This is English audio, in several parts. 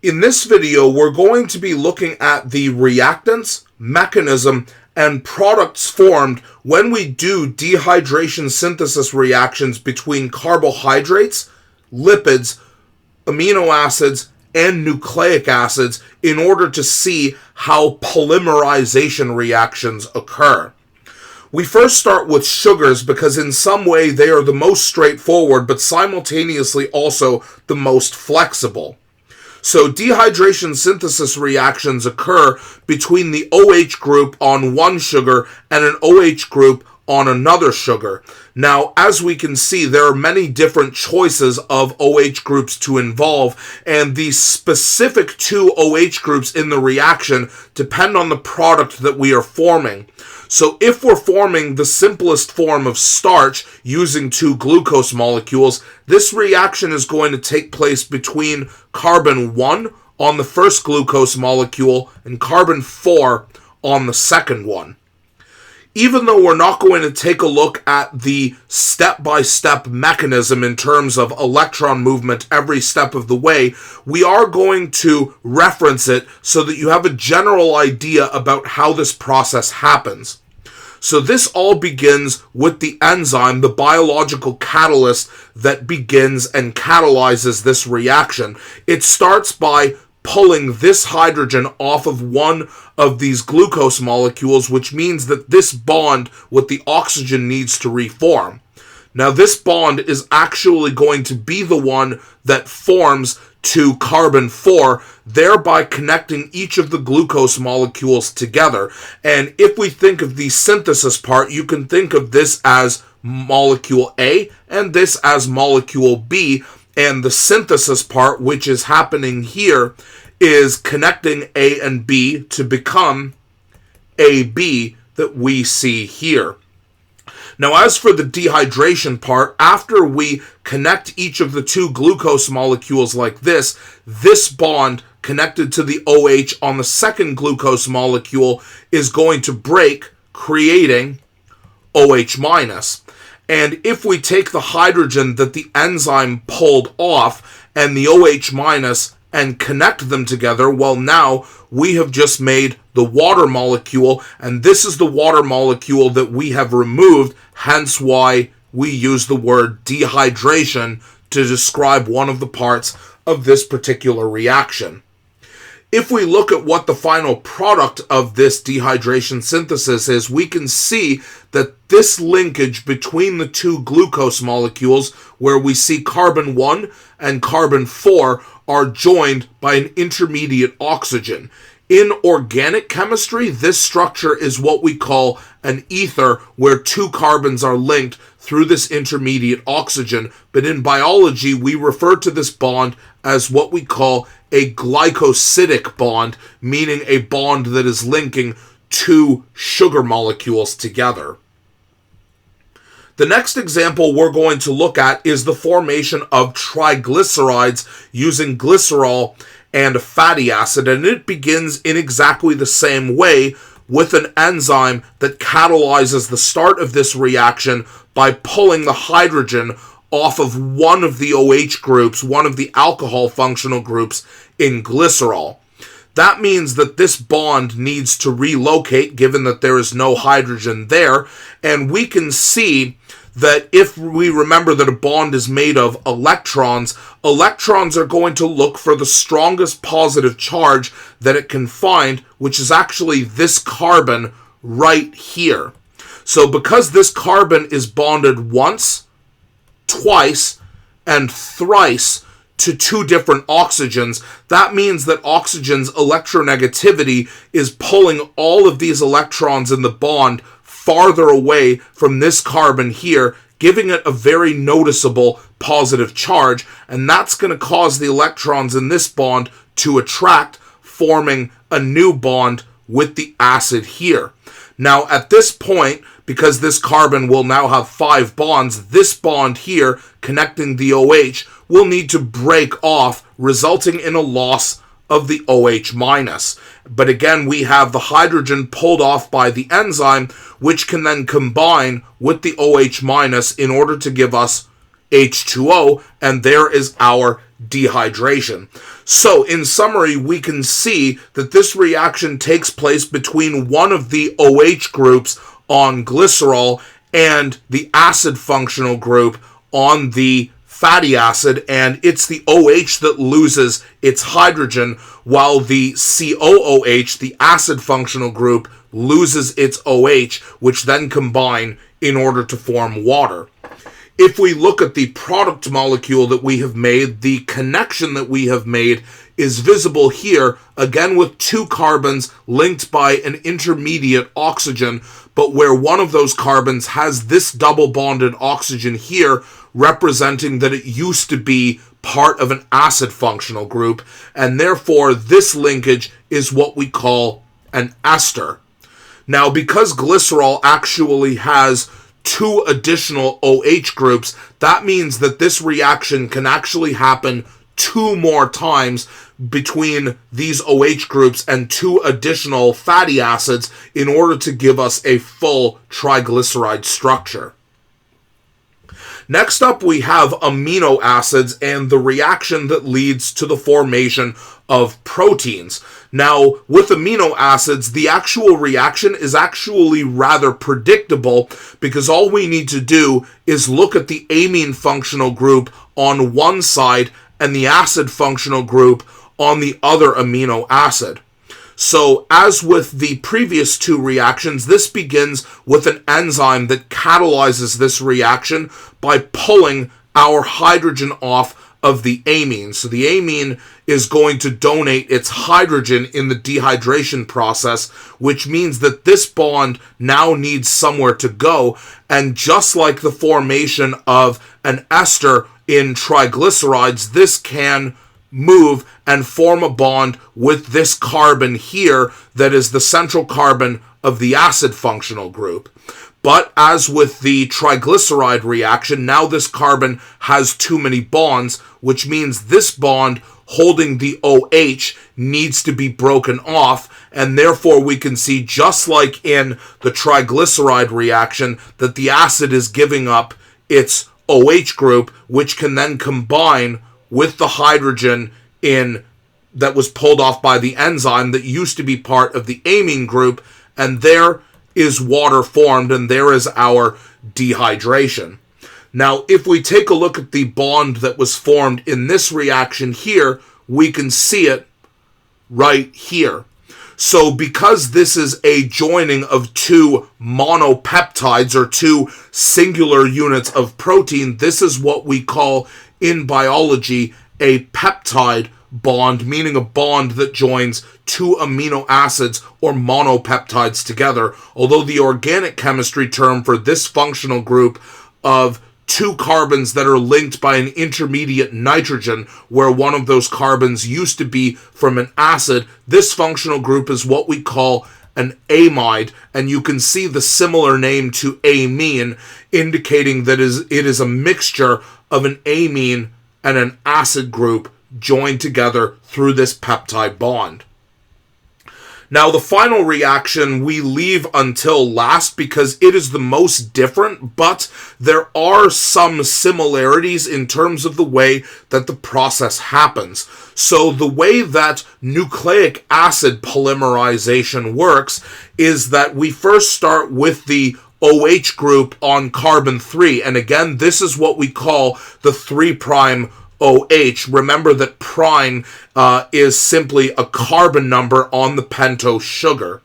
In this video, we're going to be looking at the reactants, mechanism, and products formed when we do dehydration synthesis reactions between carbohydrates, lipids, amino acids, and nucleic acids in order to see how polymerization reactions occur. We first start with sugars because in some way they are the most straightforward but simultaneously also the most flexible. So dehydration synthesis reactions occur between the OH group on one sugar and an OH group on another sugar. Now, as we can see, there are many different choices of OH groups to involve, and the specific two OH groups in the reaction depend on the product that we are forming. So if we're forming the simplest form of starch using two glucose molecules, this reaction is going to take place between carbon 1 on the first glucose molecule and carbon 4 on the second one. Even though we're not going to take a look at the step-by-step mechanism in terms of electron movement every step of the way, we are going to reference it so that you have a general idea about how this process happens. So this all begins with the enzyme, the biological catalyst that begins and catalyzes this reaction. It starts by pulling this hydrogen off of one of these glucose molecules, which means that this bond with the oxygen needs to reform. Now this bond is actually going to be the one that forms to carbon 4, thereby connecting each of the glucose molecules together. And if we think of the synthesis part, you can think of this as molecule A and this as molecule B, and the synthesis part, which is happening here, is connecting A and B to become AB that we see here. Now, as for the dehydration part, after we connect each of the two glucose molecules like this bond connected to the OH on the second glucose molecule is going to break, creating OH-. And if we take the hydrogen that the enzyme pulled off and the OH- and connect them together, well, now we have just made the water molecule, and this is the water molecule that we have removed, hence why we use the word dehydration to describe one of the parts of this particular reaction. If we look at what the final product of this dehydration synthesis is, we can see that this linkage between the two glucose molecules, where we see carbon 1 and carbon 4, are joined by an intermediate oxygen. In organic chemistry, this structure is what we call an ether, where two carbons are linked through this intermediate oxygen. But in biology, we refer to this bond as what we call a glycosidic bond, meaning a bond that is linking two sugar molecules together. The next example we're going to look at is the formation of triglycerides using glycerol and a fatty acid, and it begins in exactly the same way with an enzyme that catalyzes the start of this reaction by pulling the hydrogen off of one of the OH groups, one of the alcohol functional groups in glycerol. That means that this bond needs to relocate given that there is no hydrogen there, and we can see that if we remember that a bond is made of electrons, electrons are going to look for the strongest positive charge that it can find, which is actually this carbon right here. So because this carbon is bonded once, twice, and thrice to two different oxygens, that means that oxygen's electronegativity is pulling all of these electrons in the bond farther away from this carbon here, giving it a very noticeable positive charge, and that's going to cause the electrons in this bond to attract, forming a new bond with the acid here. Now, at this point, because this carbon will now have 5 bonds, this bond here connecting the OH will need to break off, resulting in a loss of the OH-. But again, we have the hydrogen pulled off by the enzyme, which can then combine with the OH- in order to give us H2O, and there is our dehydration. So, in summary, we can see that this reaction takes place between one of the OH groups on glycerol and the acid functional group on the fatty acid, and it's the OH that loses its hydrogen, while the COOH, the acid functional group, loses its OH, which then combine in order to form water. If we look at the product molecule that we have made, the connection that we have made is visible here, again with two carbons linked by an intermediate oxygen, but where one of those carbons has this double bonded oxygen here, representing that it used to be part of an acid functional group, and therefore this linkage is what we call an ester. Now, because glycerol actually has two additional OH groups, that means that this reaction can actually happen two more times between these OH groups and two additional fatty acids in order to give us a full triglyceride structure. Next up, we have amino acids and the reaction that leads to the formation of proteins. Now, with amino acids, the actual reaction is actually rather predictable because all we need to do is look at the amine functional group on one side and the acid functional group on the other amino acid. So, as with the previous two reactions, this begins with an enzyme that catalyzes this reaction by pulling our hydrogen off of the amine. So the amine is going to donate its hydrogen in the dehydration process, which means that this bond now needs somewhere to go. And just like the formation of an ester in triglycerides, this can move and form a bond with this carbon here that is the central carbon of the acid functional group. But as with the triglyceride reaction, now this carbon has too many bonds, which means this bond holding the OH needs to be broken off, and therefore we can see, just like in the triglyceride reaction, that the acid is giving up its OH group, which can then combine with the hydrogen that was pulled off by the enzyme that used to be part of the amine group, and there is water formed, and there is our dehydration. Now, if we take a look at the bond that was formed in this reaction here, we can see it right here. So because this is a joining of two monopeptides, or two singular units of protein, this is what we call in biology a peptide bond, meaning a bond that joins two amino acids or monopeptides together, although the organic chemistry term for this functional group of two carbons that are linked by an intermediate nitrogen, where one of those carbons used to be from an acid, this functional group is what we call an amide, and you can see the similar name to amine, indicating that it is a mixture of an amine and an acid group joined together through this peptide bond. Now, the final reaction we leave until last because it is the most different, but there are some similarities in terms of the way that the process happens. So the way that nucleic acid polymerization works is that we first start with the OH group on carbon 3, and again, this is what we call the 3' OH. Remember that prime is simply a carbon number on the pentose sugar.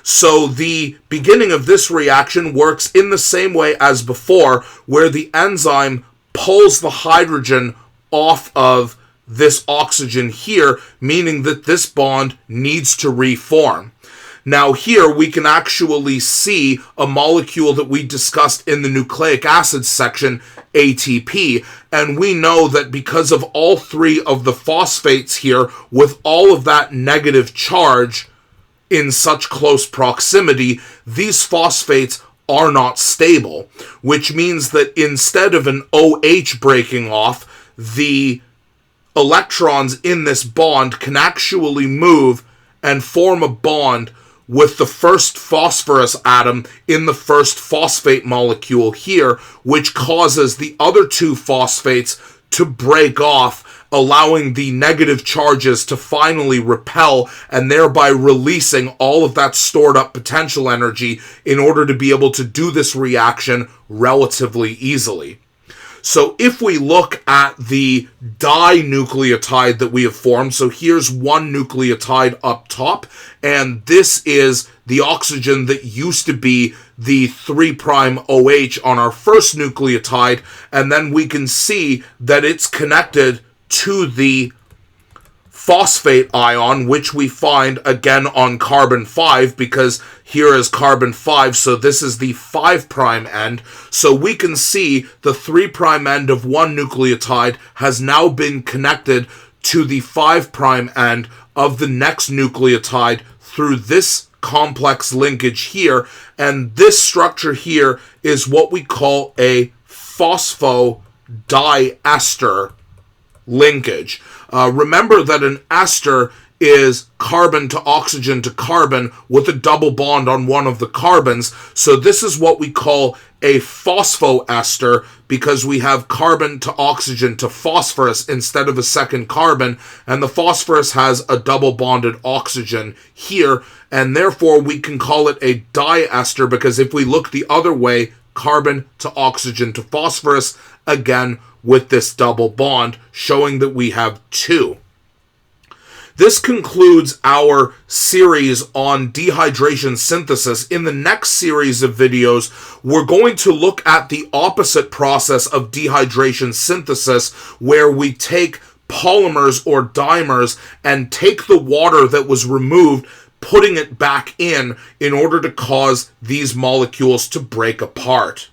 So the beginning of this reaction works in the same way as before, where the enzyme pulls the hydrogen off of this oxygen here, meaning that this bond needs to reform. Now here we can actually see a molecule that we discussed in the nucleic acid section, ATP, and we know that because of all three of the phosphates here, with all of that negative charge in such close proximity, these phosphates are not stable, which means that instead of an OH breaking off, the electrons in this bond can actually move and form a bond with the first phosphorus atom in the first phosphate molecule here, which causes the other two phosphates to break off, allowing the negative charges to finally repel and thereby releasing all of that stored up potential energy in order to be able to do this reaction relatively easily. So if we look at the dinucleotide that we have formed, so here's one nucleotide up top, and this is the oxygen that used to be the 3' OH on our first nucleotide, and then we can see that it's connected to the phosphate ion, which we find again on carbon 5, because here is carbon 5, so this is the 5' end. So we can see the 3' end of one nucleotide has now been connected to the 5' end of the next nucleotide through this complex linkage here, and this structure here is what we call a phosphodiester linkage. Remember that an ester is carbon to carbon with a double bond on one of the carbons. So this is what we call a phosphoester, because we have carbon to phosphorus instead of a second carbon, and the phosphorus has a double bonded oxygen here, and therefore we can call it a diester, because if we look the other way, carbon to phosphorus, again with this double bond, showing that we have two. This concludes our series on dehydration synthesis. In the next series of videos, we're going to look at the opposite process of dehydration synthesis, where we take polymers or dimers and take the water that was removed, putting it back in order to cause these molecules to break apart.